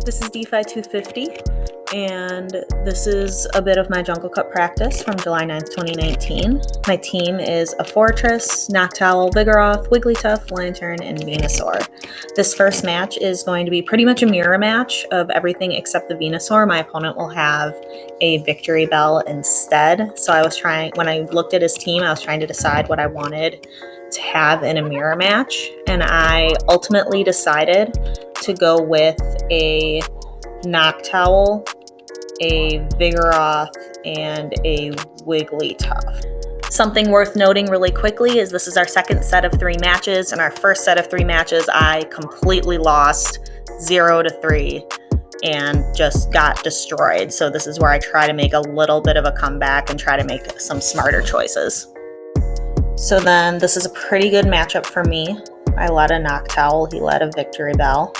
This is DeFi 250, and this is a bit of my Jungle Cup practice from July 9th, 2019. My team is a Fortress, Noctowl, Vigoroth, Wigglytuff, Lantern, and Venusaur. This first match is going to be pretty much a mirror match of everything except the Venusaur. My opponent will have a Victory Bell instead. So when I looked at his team, I was trying to decide what I wanted to have in a mirror match, and I ultimately decided to go with a Noctowl, a Vigoroth, and a Wigglytuff. Something worth noting really quickly is this is our second set of 3 matches. In our first set of 3 matches, I completely lost 0-3 and just got destroyed. So this is where I try to make a little bit of a comeback and try to make some smarter choices. So then this is a pretty good matchup for me. I led a Noctowl, he led a Victory Bell.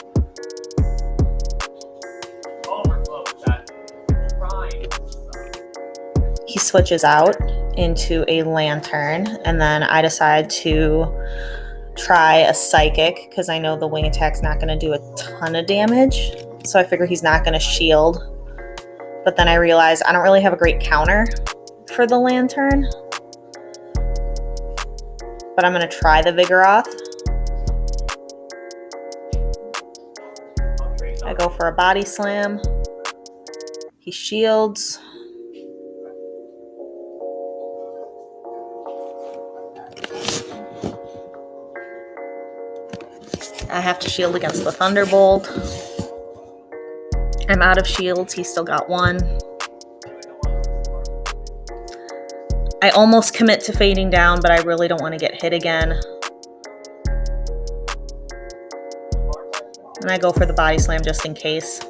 He switches out into a Lantern, and then I decide to try a Psychic because I know the wing attack's not going to do a ton of damage. So I figure he's not going to shield. But then I realize I don't really have a great counter for the Lantern. But I'm going to try the Vigoroth. I go for a Body Slam. He shields. I have to shield against the Thunderbolt. I'm out of shields. He's still got 1. I almost commit to fading down, but I really don't want to get hit again. And I go for the Body Slam just in case.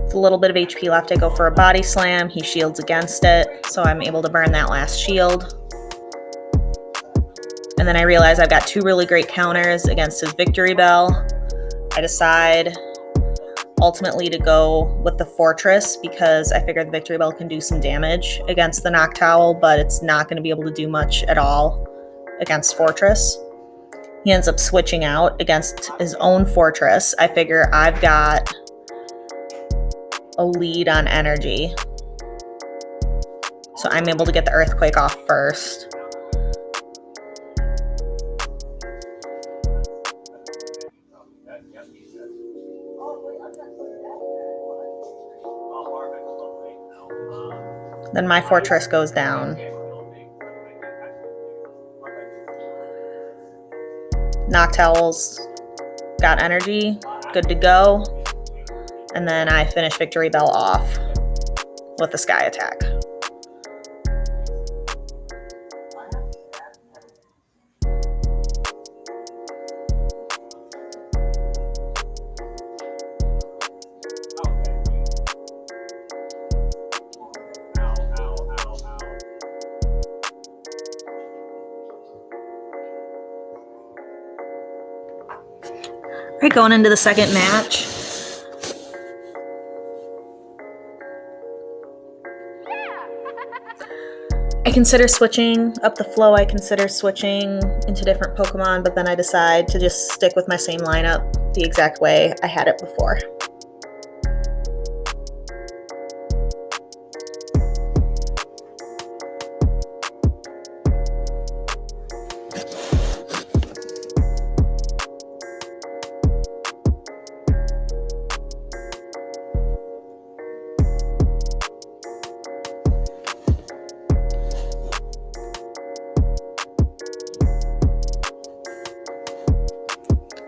With a little bit of HP left, I go for a Body Slam. He shields against it, so I'm able to burn that last shield. And then I realize I've got 2 really great counters against his Victory Bell. I decide ultimately to go with the Fortress because I figure the Victory Bell can do some damage against the Noctowl, but it's not going to be able to do much at all against Fortress. He ends up switching out against his own Fortress. I figure I've got a lead on energy, so I'm able to get the Earthquake off first. Then my Fortress goes down. Noctowl's got energy, good to go. And then I finish Victory Bell off with a Sky Attack. All right, going into the second match. I consider switching up the flow. I consider switching into different Pokemon, but then I decide to just stick with my same lineup the exact way I had it before.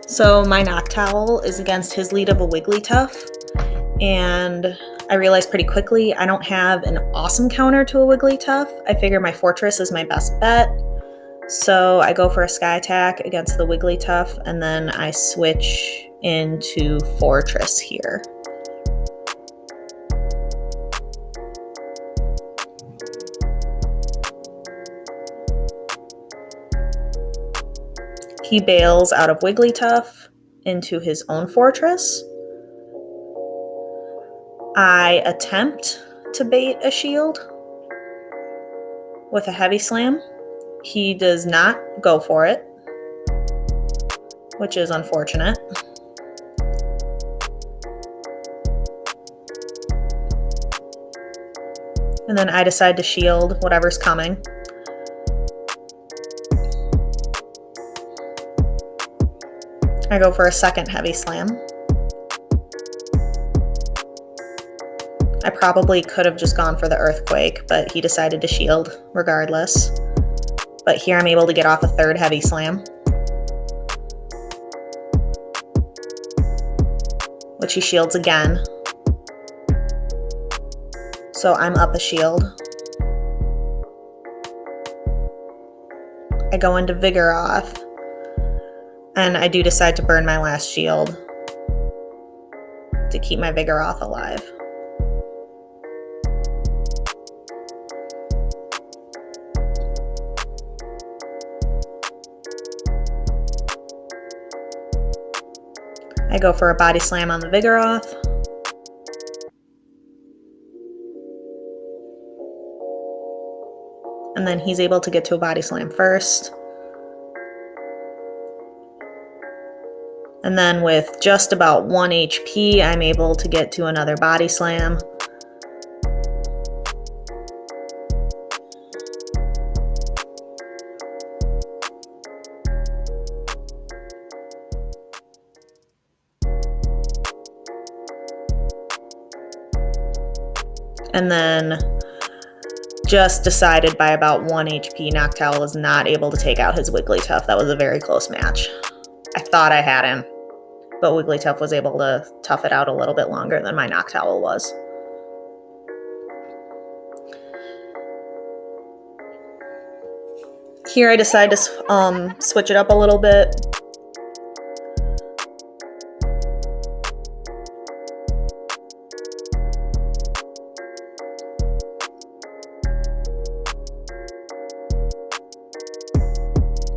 So my Noctowl is against his lead of a Wigglytuff, and I realized pretty quickly I don't have an awesome counter to a Wigglytuff. I figure my Fortress is my best bet, so I go for a Sky Attack against the Wigglytuff, and then I switch into Fortress here. He bails out of Wigglytuff into his own Fortress. I attempt to bait a shield, with a heavy slam. He does not go for it, which is unfortunate. And then I decide to shield whatever's coming. I go for a second heavy slam. I probably could have just gone for the earthquake, but he decided to shield regardless. But here I'm able to get off a third heavy slam, which he shields again. So I'm up a shield. I go into Vigoroth, and I do decide to burn my last shield to keep my Vigoroth alive. I go for a body slam on the Vigoroth. And then he's able to get to a body slam first. And then with just about 1 HP, I'm able to get to another body slam. And then just decided by about 1 HP, Noctowl was not able to take out his Wigglytuff. That was a very close match. I thought I had him, but Wigglytuff was able to tough it out a little bit longer than my Noctowl was. Here I decide to switch it up a little bit.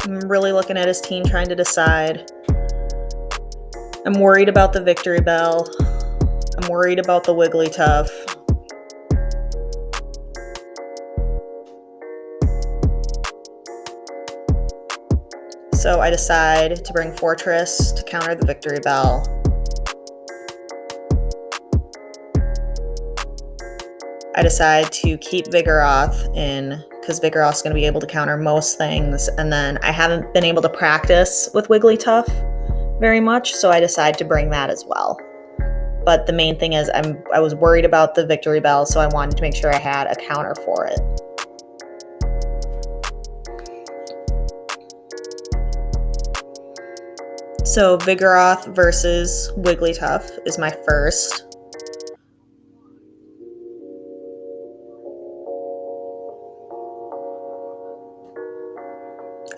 I'm really looking at his team, trying to decide. I'm worried about the Victory Bell. I'm worried about the Wigglytuff. So I decide to bring Fortress to counter the Victory Bell. I decide to keep Vigoroth in, because Vigoroth's going to be able to counter most things, and then I haven't been able to practice with Wigglytuff very much, so I decide to bring that as well. But the main thing is I was worried about the Victory Bell, so I wanted to make sure I had a counter for it. So Vigoroth versus Wigglytuff is my first.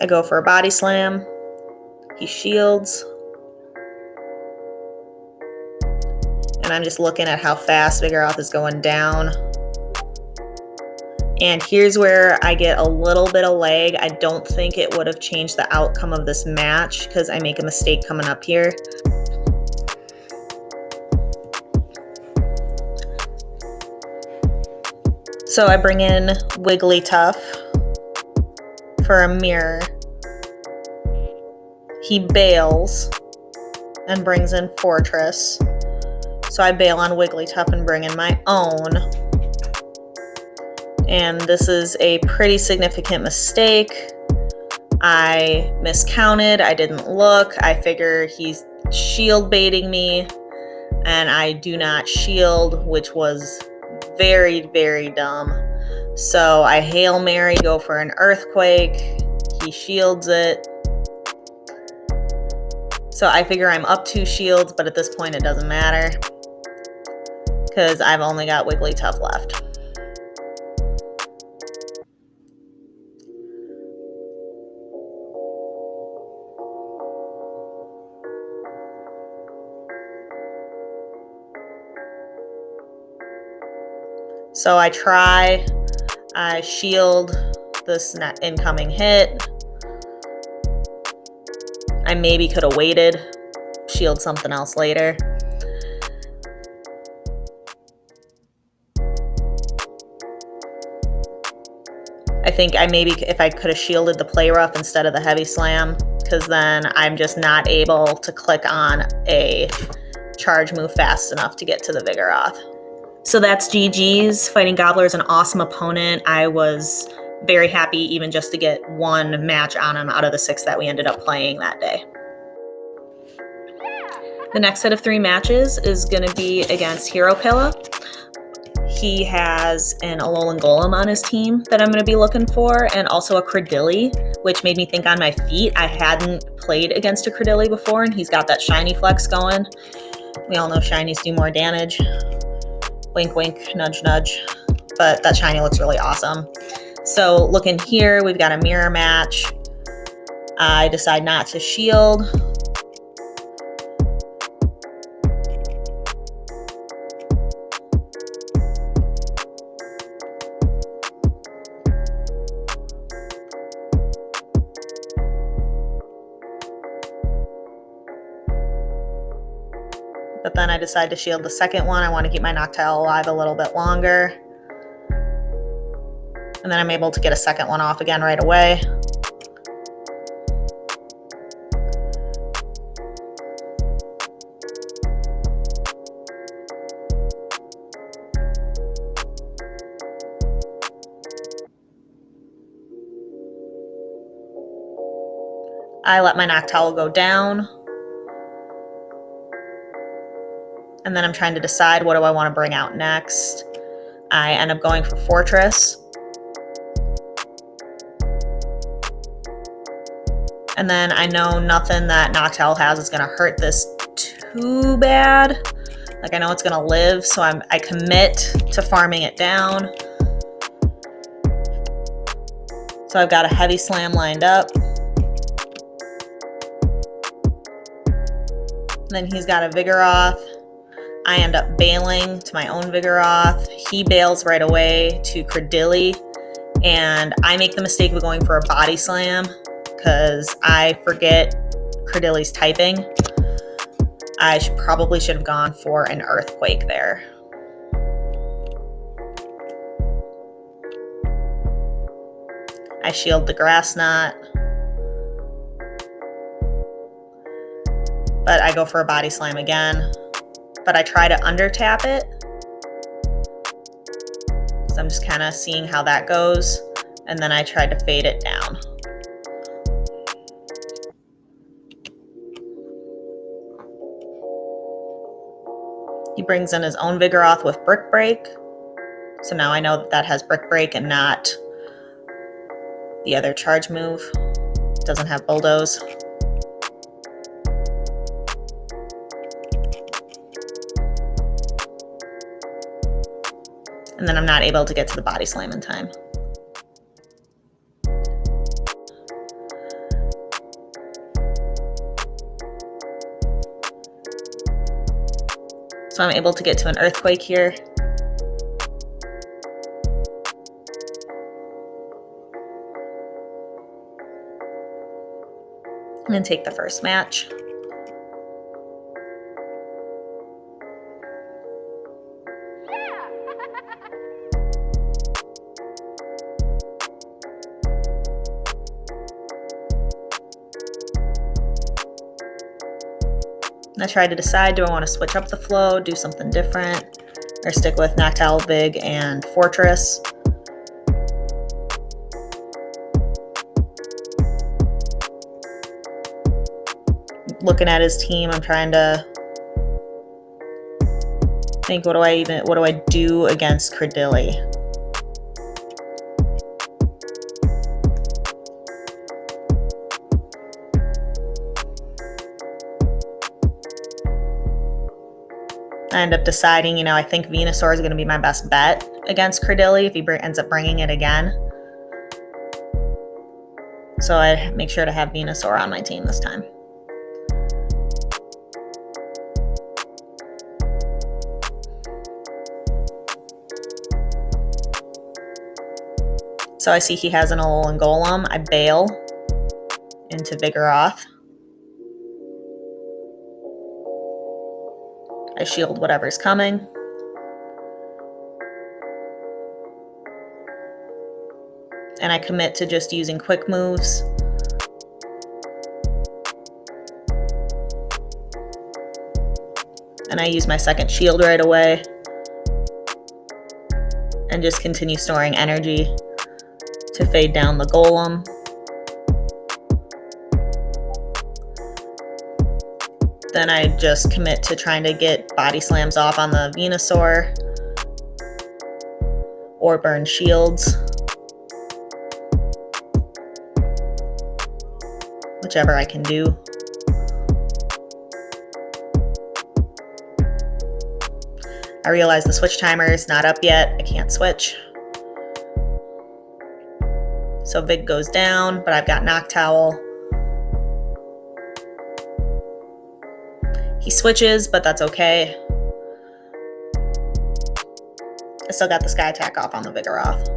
I go for a body slam. He shields. And I'm just looking at how fast Vigoroth is going down. And here's where I get a little bit of lag. I don't think it would have changed the outcome of this match because I make a mistake coming up here. So I bring in Wigglytuff for a mirror. He bails and brings in Fortress. So I bail on Wigglytuff and bring in my own. And this is a pretty significant mistake. I miscounted. I didn't look. I figure he's shield baiting me, and I do not shield, which was very, very dumb. So I Hail Mary, go for an earthquake. He shields it. So I figure I'm up 2 shields, but at this point it doesn't matter because I've only got Wigglytuff left. So I shield this incoming hit. I maybe could have waited, shield something else later. I I think I maybe, if I could have shielded the play rough instead of the heavy slam, because then I'm just not able to click on a charge move fast enough to get to the Vigoroth. So that's GG's. Fighting Gobbler is an awesome opponent. I was very happy even just to get one match on him out of the 6 that we ended up playing that day. The next set of 3 matches is going to be against Hirokilla. He has an Alolan Golem on his team that I'm going to be looking for, and also a Credilli, which made me think on my feet. I hadn't played against a Credilli before, and he's got that shiny flex going. We all know shinies do more damage. Wink, wink, nudge, nudge. But that shiny looks really awesome. So looking here, we've got a mirror match. I decide not to shield. But then I decide to shield the second one. I want to keep my Noctowl alive a little bit longer. And then I'm able to get a second one off again right away. I let my Noctowl go down. And then I'm trying to decide, what do I want to bring out next? I end up going for Fortress. And then I know nothing that Noctowl has is going to hurt this too bad. Like, I know it's going to live, so I commit to farming it down. So I've got a heavy slam lined up. And then he's got a Vigoroth. I end up bailing to my own Vigoroth. He bails right away to Credilli. And I make the mistake of going for a body slam because I forget Credilli's typing. I probably should have gone for an Earthquake there. I shield the Grass Knot. But I go for a body slam again. But I try to under-tap it. So I'm just kind of seeing how that goes. And then I tried to fade it down. He brings in his own Vigoroth with Brick Break. So now I know that that has Brick Break and not the other charge move. It doesn't have Bulldoze. And then I'm not able to get to the body slam in time. So I'm able to get to an Earthquake here. And then take the first match. I try to decide, do I want to switch up the flow, do something different, or stick with Noctowl, Vig, and Fortress. Looking at his team, I'm trying to think, what do I do against Credilli? I end up deciding, I think Venusaur is going to be my best bet against Credilli if he ends up bringing it again. So I make sure to have Venusaur on my team this time. So I see he has an Alolan Golem. I bail into Vigoroth. I shield whatever's coming. and I commit to just using quick moves. And I use my second shield right away and just continue storing energy to fade down the golem. Then I just commit to trying to get body slams off on the Venusaur or burn shields, whichever I can do. I realize the switch timer is not up yet. I can't switch. So Vig goes down, but I've got Noctowl. He switches, but that's okay. I still got the Sky Attack off on the Vigoroth.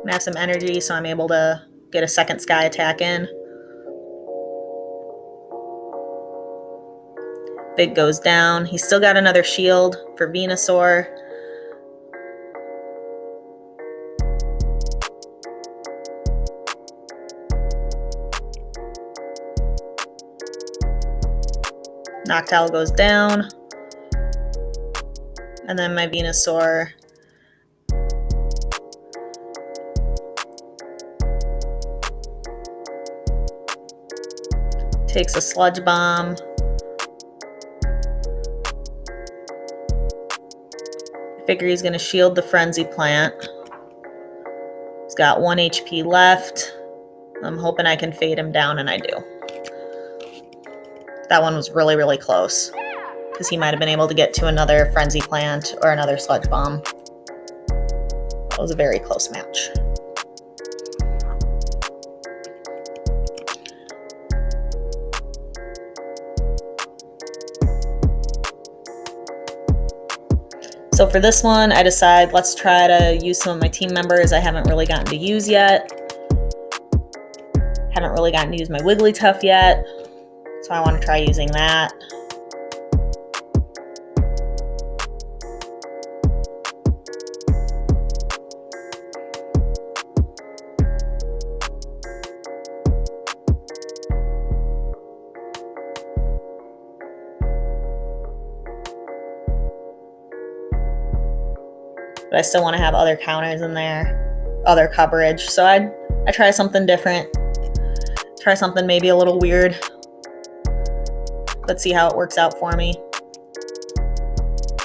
I have some energy, so I'm able to get a second Sky Attack in. Vig goes down. He's still got another shield for Venusaur. Noctowl goes down. And then my Venusaur takes a Sludge Bomb. I figure he's going to shield the Frenzy Plant. He's got 1 HP left. I'm hoping I can fade him down, and I do. That one was really, really close, because he might have been able to get to another Frenzy Plant or another Sludge Bomb. That was a very close match. So for this one, I decide let's try to use some of my team members I haven't really gotten to use yet. Haven't really gotten to use my Wigglytuff yet, so I want to try using that. But I still want to have other counters in there, other coverage. So I try something different. Try something maybe a little weird. Let's see how it works out for me.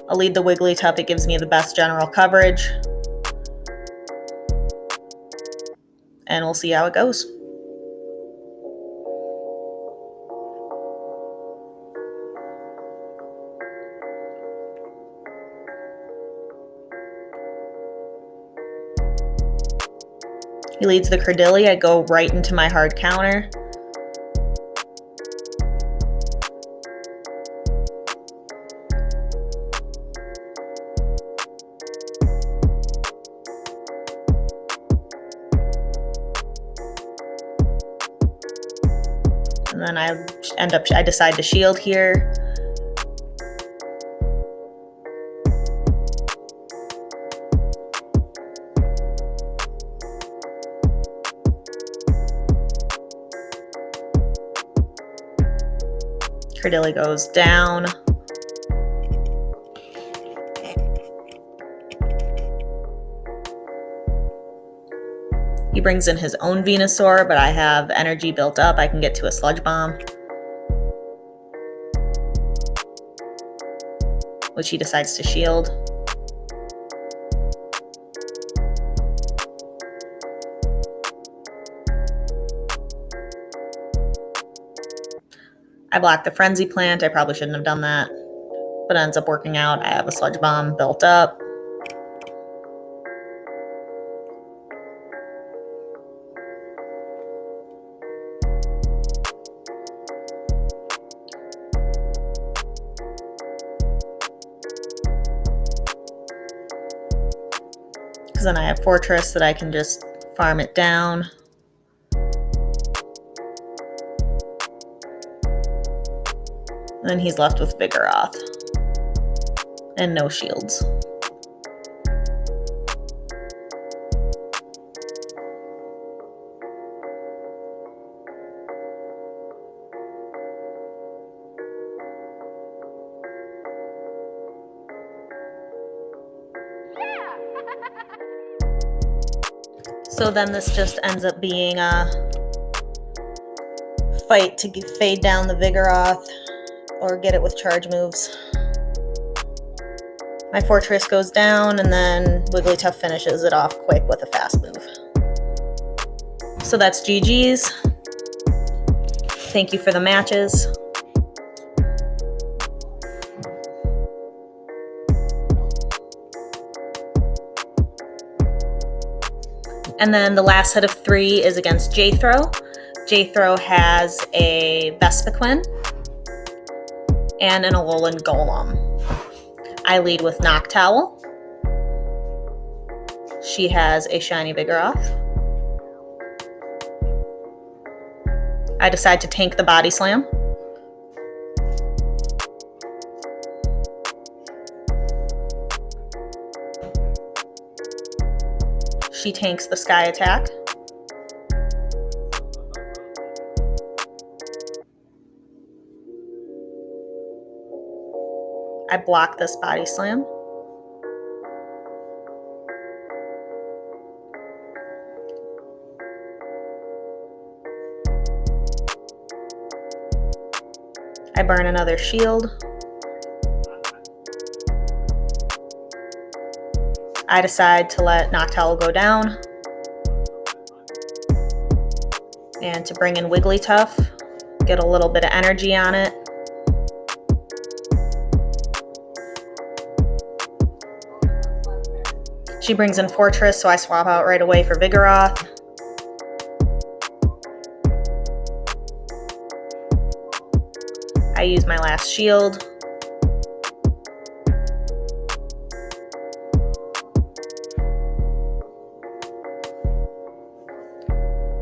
I'll lead the Wigglytuff. It gives me the best general coverage. And we'll see how it goes. He leads the Credilli. I go right into my hard counter. And then I decide to shield here. Credilli goes down. He brings in his own Venusaur, but I have energy built up. I can get to a Sludge Bomb, which he decides to shield. I blocked the Frenzy Plant. I probably shouldn't have done that, but it ends up working out. I have a Sludge Bomb built up. Because then I have Fortress that I can just farm it down. And Then he's left with Vigoroth and no shields. So then this just ends up being a fight to fade down the Vigoroth or get it with charge moves. My Fortress goes down, and then Wigglytuff finishes it off quick with a fast move. So that's GG's. Thank you for the matches. And then the last set of 3 is against Jthrow. Jthrow has a Vespiquen and an Alolan Golem. I lead with Noctowl. She has a shiny Vigoroth. I decide to tank the Body Slam. She tanks the Sky Attack. I block this Body Slam. I burn another shield. I decide to let Noctowl go down and to bring in Wigglytuff, get a little bit of energy on it. She brings in Fortress, so I swap out right away for Vigoroth. I use my last shield.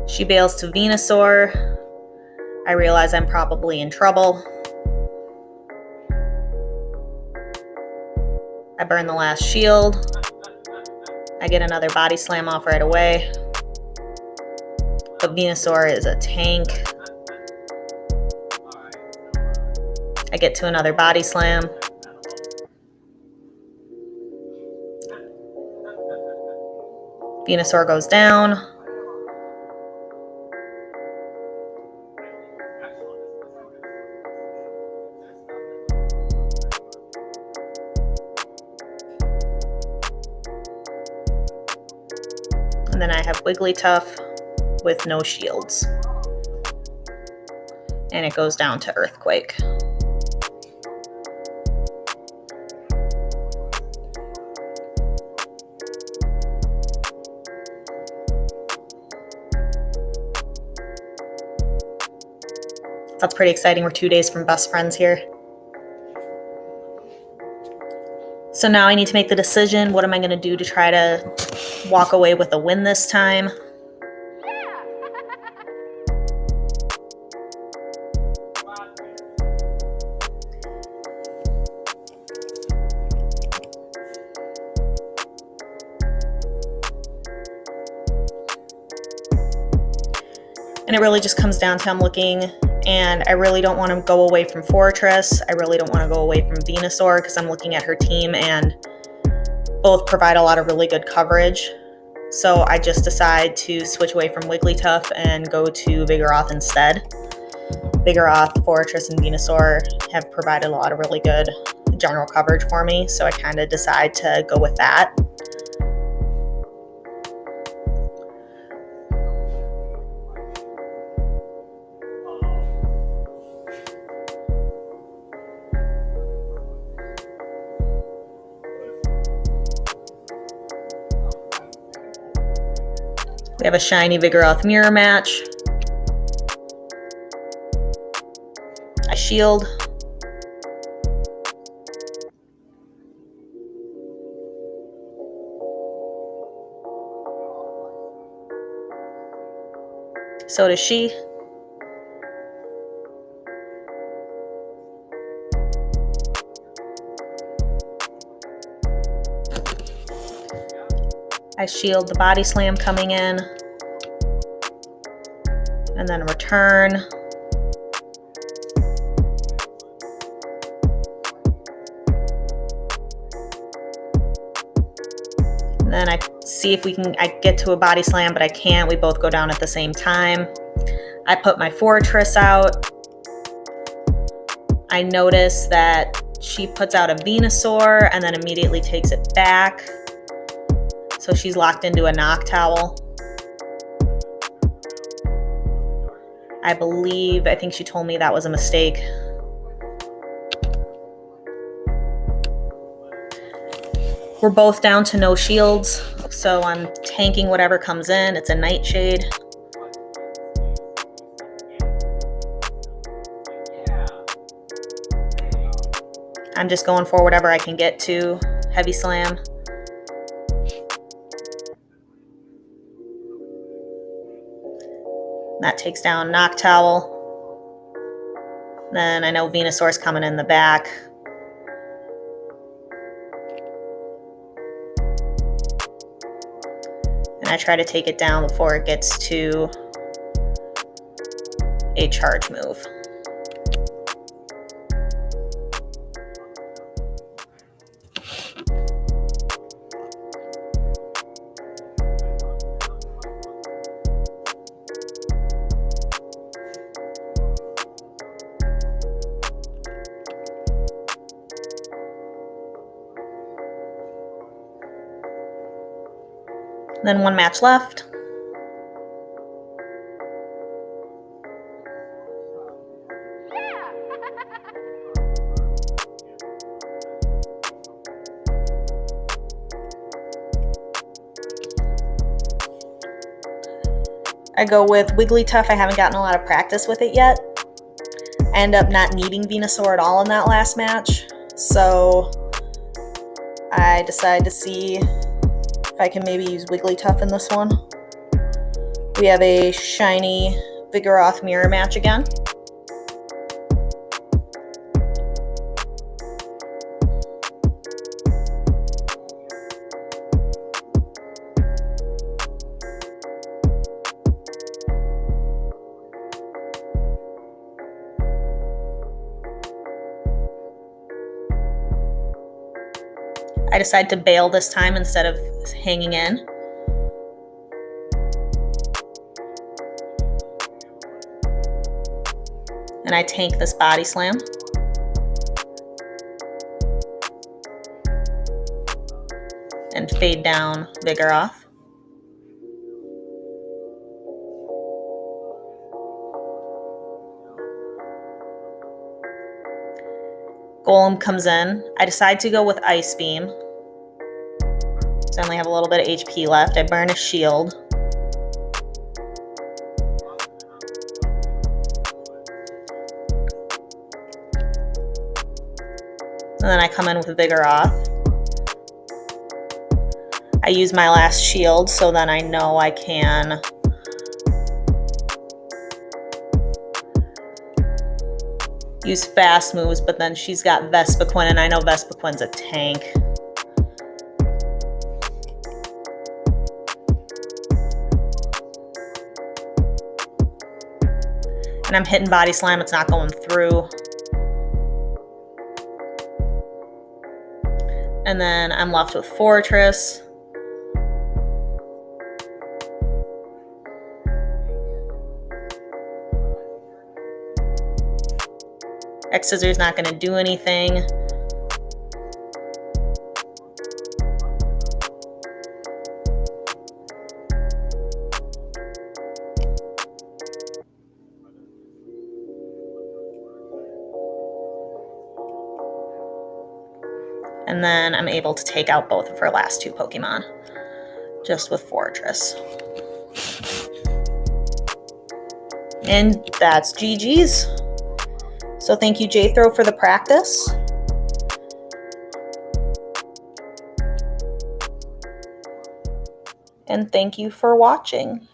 She bails to Venusaur. I realize I'm probably in trouble. I burn the last shield. I get another Body Slam off right away. But Venusaur is a tank. I get to another Body Slam. Venusaur goes down. And then I have Wigglytuff with no shields. And it goes down to Earthquake. That's pretty exciting. We're 2 days from best friends here. So now I need to make the decision. What am I going to do to try to walk away with a win this time? And it really just comes down to I'm looking, and I really don't want to go away from Fortress. I really don't want to go away from Venusaur because I'm looking at her team and both provide a lot of really good coverage. So I just decide to switch away from Wigglytuff and go to Vigoroth instead. Vigoroth, Fortress, and Venusaur have provided a lot of really good general coverage for me, so I kind of decide to go with that. We have a shiny Vigoroth mirror match. I shield. So does she. I shield the body slam coming in, and then return. And then I see if I get to a body slam, but I can't. We both go down at the same time. I put my fortress out. I notice that she puts out a Venusaur and then immediately takes it back. So she's locked into a knock towel. I think she told me that was a mistake. We're both down to no shields, so I'm tanking whatever comes in. It's a Nightshade. I'm just going for whatever I can get to. Heavy Slam. That takes down Knock Towel. Then I know Venusaur's coming in the back. And I try to take it down before it gets to a charge move. Then one match left. I go with Wigglytuff. I haven't gotten a lot of practice with it yet. I end up not needing Venusaur at all in that last match. So I decide to see if I can maybe use Wigglytuff in this one. We have a shiny Vigoroth mirror match again. I decide to bail this time instead of hanging in. And I tank this body slam. And fade down Vigoroth. Golem comes in. I decide to go with Ice Beam. So I only have a little bit of HP left. I burn a shield. And then I come in with Vigoroth. I use my last shield, so then I know I can use fast moves, but then she's got Vespiquen, and I know Vespiquen's a tank. And I'm hitting Body Slam, it's not going through. And then I'm left with Fortress. X-Scissor's not going to do anything. And then I'm able to take out both of her last two Pokemon, just with Fortress. And that's GG's. So thank you, Jthrow, for the practice. And thank you for watching.